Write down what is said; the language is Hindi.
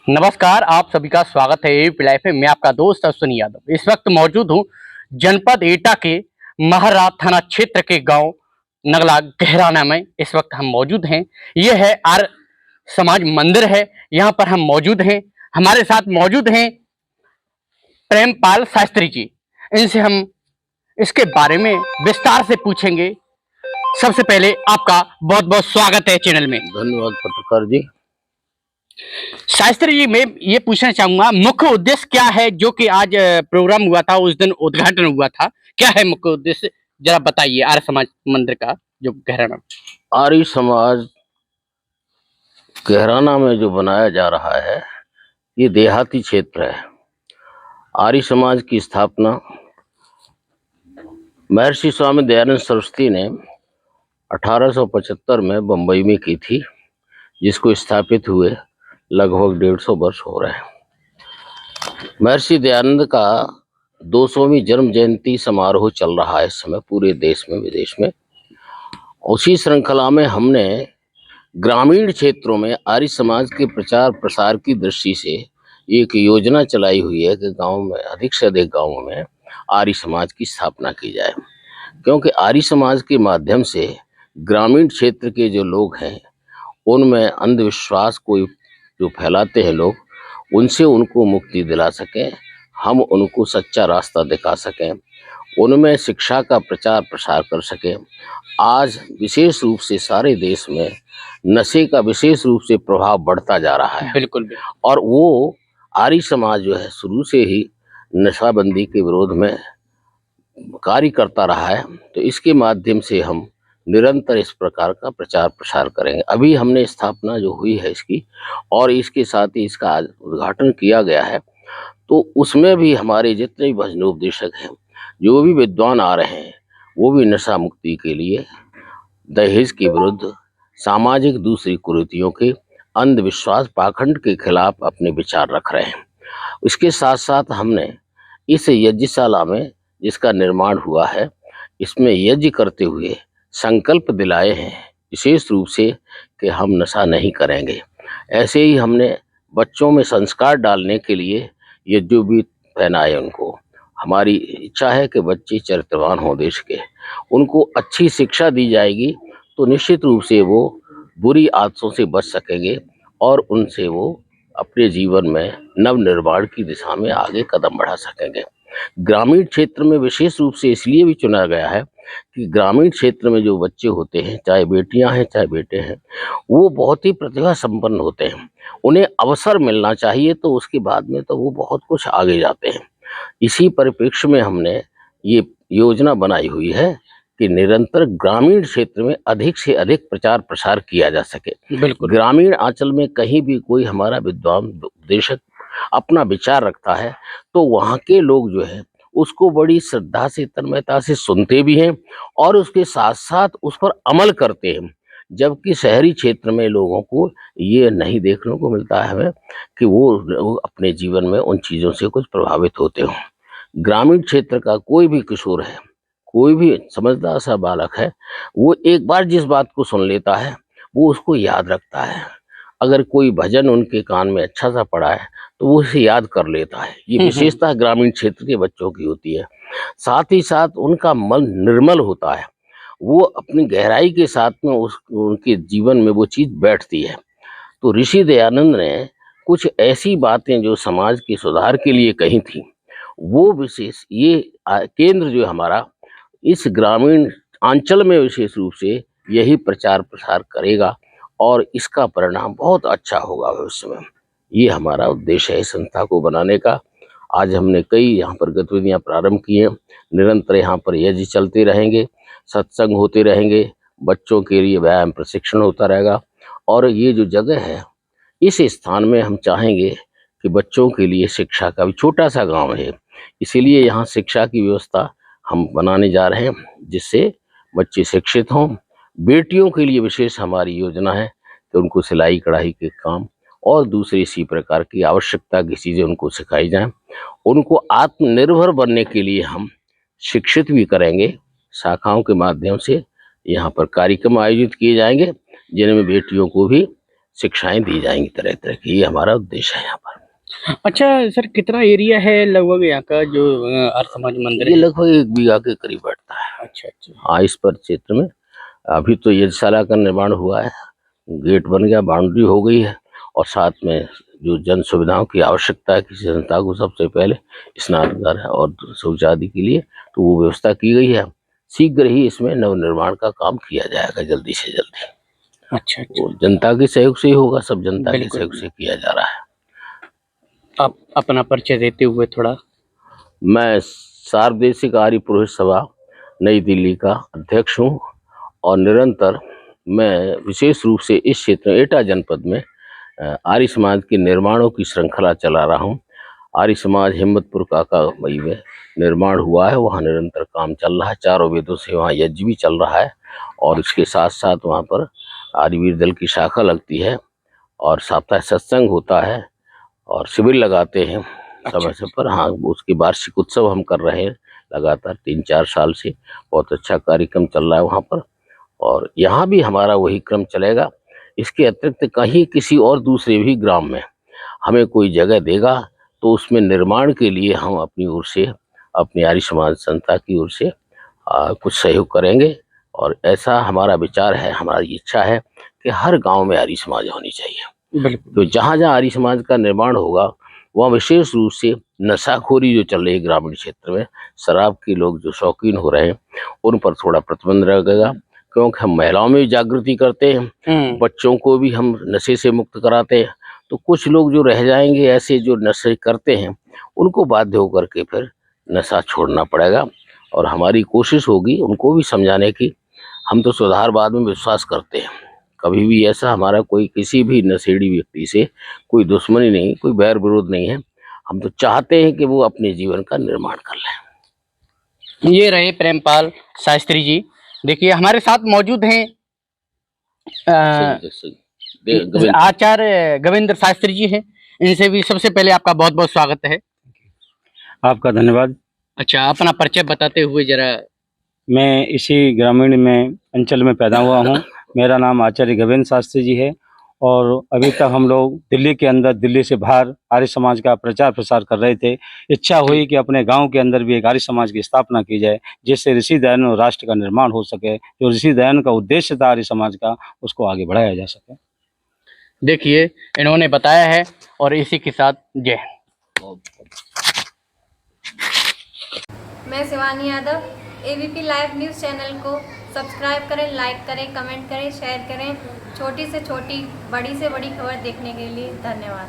नमस्कार, आप सभी का स्वागत है एबीपी लाइव में। मैं आपका दोस्त अश्विनी यादव। इस वक्त मौजूद हूँ जनपद एटा के महरा थाना क्षेत्र के गांव नगला गहराना में। इस वक्त हम मौजूद हैं। ये है आर्य समाज मंदिर है, यहाँ पर हम मौजूद हैं। हमारे साथ मौजूद हैं प्रेमपाल शास्त्री जी। इनसे हम इसके बारे में विस्तार से पूछेंगे। सबसे पहले आपका बहुत बहुत स्वागत है चैनल में। धन्यवाद पत्रकार जी। शास्त्री जी, मैं ये पूछना चाहूंगा, मुख्य उद्देश्य क्या है जो कि आज प्रोग्राम हुआ था, उस दिन उद्घाटन हुआ था, क्या है मुख्य उद्देश्य? जरा बताइए। आर्य समाज मंदिर का जो गहराना। आर्य समाज गहराना में जो बनाया जा रहा है, ये देहाती क्षेत्र है। आर्य समाज की स्थापना महर्षि स्वामी दयानंद सरस्वती ने 1875 में बंबई में की थी, जिसको स्थापित हुए लगभग 150 वर्ष हो रहे हैं। महर्षि दयानंद का 200वीं जन्म जयंती समारोह चल रहा है इस समय पूरे देश में विदेश में। उसी श्रृंखला में हमने ग्रामीण क्षेत्रों में आर्य समाज के प्रचार प्रसार की दृष्टि से एक योजना चलाई हुई है कि गांव में अधिक से अधिक गांवों में आर्य समाज की स्थापना की जाए, क्योंकि आर्य समाज के माध्यम से ग्रामीण क्षेत्र के जो लोग हैं उनमें अंधविश्वास को जो फैलाते हैं लोग, उनसे उनको मुक्ति दिला सकें, हम उनको सच्चा रास्ता दिखा सकें, उनमें शिक्षा का प्रचार प्रसार कर सकें। आज विशेष रूप से सारे देश में नशे का विशेष रूप से प्रभाव बढ़ता जा रहा है। बिल्कुल। और वो आर्य समाज जो है शुरू से ही नशाबंदी के विरोध में कार्य करता रहा है, तो इसके माध्यम से हम निरंतर इस प्रकार का प्रचार प्रसार करेंगे। अभी हमने स्थापना जो हुई है इसकी, और इसके साथ ही इसका आज उद्घाटन किया गया है, तो उसमें भी हमारे जितने भी भजनोपदेशक हैं, जो भी विद्वान आ रहे हैं, वो भी नशा मुक्ति के लिए, दहेज के विरुद्ध, सामाजिक दूसरी कुरीतियों के, अंधविश्वास पाखंड के खिलाफ अपने विचार रख रहे हैं। इसके साथ साथ हमने इस यज्ञशाला में जिसका निर्माण हुआ है, इसमें यज्ञ करते हुए संकल्प दिलाए हैं विशेष रूप से कि हम नशा नहीं करेंगे। ऐसे ही हमने बच्चों में संस्कार डालने के लिए यज्ञोपवीत पहनाए उनको। हमारी इच्छा है कि बच्चे चरित्रवान हों देश के, उनको अच्छी शिक्षा दी जाएगी तो निश्चित रूप से वो बुरी आदतों से बच सकेंगे और उनसे वो अपने जीवन में नव निर्माण की दिशा में आगे कदम बढ़ा सकेंगे। ग्रामीण क्षेत्र में विशेष रूप से इसलिए भी चुना गया है कि ग्रामीण क्षेत्र में जो बच्चे होते हैं, चाहे बेटियां हैं चाहे बेटे हैं, वो बहुत ही प्रतिभा संपन्न होते हैं। उन्हें अवसर मिलना चाहिए, तो उसके बाद में तो वो बहुत कुछ आगे जाते हैं। इसी परिप्रेक्ष्य में हमने ये योजना बनाई हुई है कि निरंतर ग्रामीण क्षेत्र में अधिक से अधिक प्रचार प्रसार किया जा सके। बिल्कुल। ग्रामीण आंचल में कहीं भी कोई हमारा विद्वान उपदेशक अपना विचार रखता है, तो वहाँ के लोग जो है उसको बड़ी श्रद्धा से, तन्मयता से सुनते भी हैं और उसके साथ साथ उस पर अमल करते हैं। जबकि शहरी क्षेत्र में लोगों को ये नहीं देखने को मिलता है हमें कि वो अपने जीवन में उन चीज़ों से कुछ प्रभावित होते हों। ग्रामीण क्षेत्र का कोई भी किशोर है, कोई भी समझदार सा बालक है, वो एक बार जिस बात को सुन लेता है वो उसको याद रखता है। अगर कोई भजन उनके कान में अच्छा सा पड़ा है तो वो उसे याद कर लेता है। ये विशेषता ग्रामीण क्षेत्र के बच्चों की होती है। साथ ही साथ उनका मन निर्मल होता है, वो अपनी गहराई के साथ में उनके जीवन में वो चीज़ बैठती है। तो ऋषि दयानंद ने कुछ ऐसी बातें जो समाज के सुधार के लिए कही थी, वो विशेष ये केंद्र जो हमारा इस ग्रामीण अंचल में विशेष रूप से यही प्रचार प्रसार करेगा और इसका परिणाम बहुत अच्छा होगा भविष्य में। ये हमारा उद्देश्य है इस संस्था को बनाने का। आज हमने कई यहाँ पर गतिविधियाँ प्रारंभ की हैं। निरंतर यहाँ पर यज्ञ चलते रहेंगे, सत्संग होते रहेंगे, बच्चों के लिए व्यायाम प्रशिक्षण होता रहेगा। और ये जो जगह है, इस स्थान में हम चाहेंगे कि बच्चों के लिए शिक्षा का भी, छोटा सा गांव है इसीलिए यहाँ शिक्षा की व्यवस्था हम बनाने जा रहे हैं, जिससे बच्चे शिक्षित हों। बेटियों के लिए विशेष हमारी योजना है कि उनको सिलाई कढ़ाई के काम और दूसरी इसी प्रकार की आवश्यकता की चीज़ें उनको सिखाई जाएं। उनको आत्मनिर्भर बनने के लिए हम शिक्षित भी करेंगे। शाखाओं के माध्यम से यहाँ पर कार्यक्रम आयोजित किए जाएंगे जिनमें बेटियों को भी शिक्षाएं दी जाएंगी तरह तरह की। ये हमारा उद्देश्य है यहाँ पर। अच्छा सर, कितना एरिया है लगभग यहाँ का जो आर्य समाज मंदिर ये है? लगभग 1 बीघा के करीब बैठता है। अच्छा अच्छा। हाँ, इस पर क्षेत्र में अभी तो यज्ञशाला का निर्माण हुआ है, गेट बन गया, बाउंड्री हो गई है, और साथ में जो जन सुविधाओं की आवश्यकता है किसी जनता को, सबसे पहले स्नानघर है और शौच आदि के लिए, तो वो व्यवस्था की गई है। शीघ्र ही इसमें नवनिर्माण का काम किया जाएगा, जल्दी से जल्दी। अच्छा अच्छा। वो जनता के सहयोग से ही होगा, सब जनता के बिल्कुल। सहयोग से किया जा रहा है। आप अपना परिचय देते हुए थोड़ा। मैं सार्वदेशिक आर्य पुरोहित सभा नई दिल्ली का अध्यक्ष हूँ, और निरंतर मैं विशेष रूप से इस क्षेत्र एटा जनपद में आर्य समाज के निर्माणों की श्रृंखला चला रहा हूँ। आर्य समाज हिम्मतपुर काका मई में निर्माण हुआ है, वहाँ निरंतर काम चल रहा है, चारों वेदों से वहाँ यज्ञ भी चल रहा है, और उसके साथ साथ वहाँ पर आर्यवीर दल की शाखा लगती है, और साप्ताहिक सत्संग होता है, और शिविर लगाते हैं समय से पर। हाँ, उसके वार्षिक उत्सव हम कर रहे हैं लगातार 3-4 साल से। बहुत अच्छा कार्यक्रम चल रहा है वहाँ पर, और यहाँ भी हमारा वही क्रम चलेगा। इसके अतिरिक्त कहीं किसी और दूसरे भी ग्राम में हमें कोई जगह देगा तो उसमें निर्माण के लिए हम अपनी ओर से, अपनी आर्य समाज संस्था की ओर से कुछ सहयोग करेंगे, और ऐसा हमारा विचार है, हमारी इच्छा है कि हर गांव में आर्य समाज होनी चाहिए। बिल्कुल। तो जहाँ जहाँ आर्य समाज का निर्माण होगा वहाँ विशेष रूप से नशाखोरी जो चल रही है ग्रामीण क्षेत्र में, शराब के लोग जो शौकीन हो रहे हैं, उन पर थोड़ा प्रतिबंध रहेगा, क्योंकि हम महिलाओं में भी जागृति करते हैं, बच्चों को भी हम नशे से मुक्त कराते हैं। तो कुछ लोग जो रह जाएंगे ऐसे जो नशे करते हैं, उनको बाध्य होकर के फिर नशा छोड़ना पड़ेगा, और हमारी कोशिश होगी उनको भी समझाने की। हम तो सुधारवाद में विश्वास करते हैं, कभी भी ऐसा हमारा कोई किसी भी नशेड़ी व्यक्ति से कोई दुश्मनी नहीं, कोई बैर विरोध नहीं है। हम तो चाहते हैं कि वो अपने जीवन का निर्माण कर लें। ये रहे प्रेमपाल शास्त्री जी। देखिए हमारे साथ मौजूद हैं आचार्य गविंद्र शास्त्री जी हैं। इनसे भी सबसे पहले आपका बहुत बहुत स्वागत है। आपका धन्यवाद। अच्छा, अपना परिचय बताते हुए जरा। मैं इसी ग्रामीण में अंचल में पैदा हुआ हूँ। मेरा नाम आचार्य गोविंद शास्त्री जी है, और अभी तक हम लोग दिल्ली के अंदर, दिल्ली से बाहर आर्य समाज का प्रचार प्रसार कर रहे थे। इच्छा हुई कि अपने गांव के अंदर भी एक आर्य समाज की स्थापना की जाए, जिससे ऋषि दयानंद राष्ट्र का निर्माण हो सके। जो ऋषि दयानंद का उद्देश्य था आर्य समाज का, उसको आगे बढ़ाया जा सके। देखिए इन्होंने बताया है, और इसी के साथ जय। मैं Shivani Yadav. ABP live news channel को सब्सक्राइब करें, लाइक करें, कमेंट करें, शेयर करें। छोटी से छोटी, बड़ी से बड़ी खबर देखने के लिए धन्यवाद।